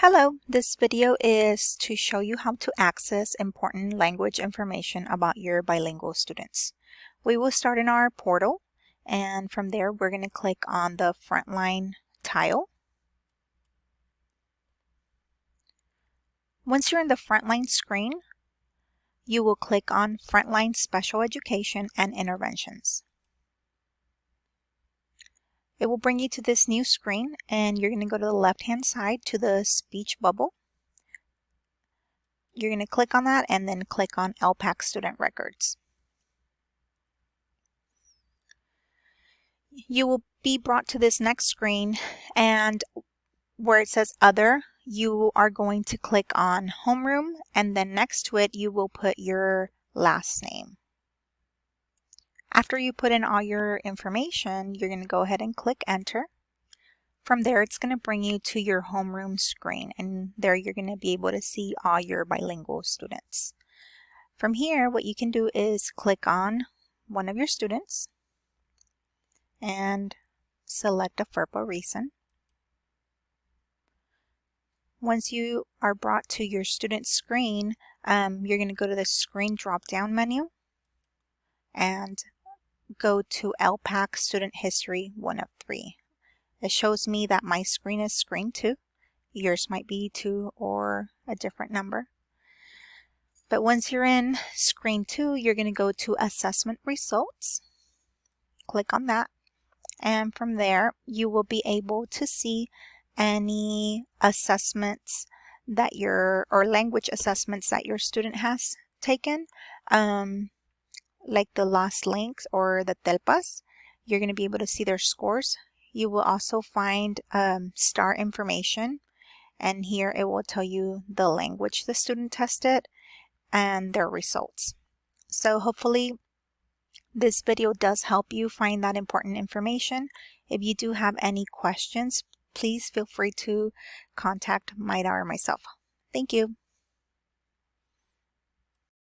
Hello, this video is to show you how to access important language information about your bilingual students. We will start in our portal, and from there we're going to click on the Frontline tile. Once you're in the Frontline screen, you will click on Frontline Special Education and Interventions. It will bring you to this new screen, and you're going to go to the left-hand side to the speech bubble. You're going to click on that and then click on LPAC Student Records. You will be brought to this next screen, and where it says Other, you are going to click on Homeroom, and then next to it you will put your last name. After you put in all your information, you're going to go ahead and click Enter. From there, it's going to bring you to your homeroom screen, and there you're going to be able to see all your bilingual students. From here, what you can do is click on one of your students and select a FERPA reason. Once you are brought to your student screen, you're going to go to the screen drop-down menu and go to LPAC Student History 1 of 3. It shows me that my screen is screen 2. Yours might be 2 or a different number. But once you're in screen 2, you're going to go to Assessment Results. Click on that. And from there, you will be able to see any assessments that or language assessments that your student has taken, like the Lost Links or the TELPAS. You're going to be able to see their scores. You will also find star information, and here it will tell you the language the student tested and their results. So hopefully this video does help you find that important information. If you do have any questions, please feel free to contact Maida or myself. Thank you.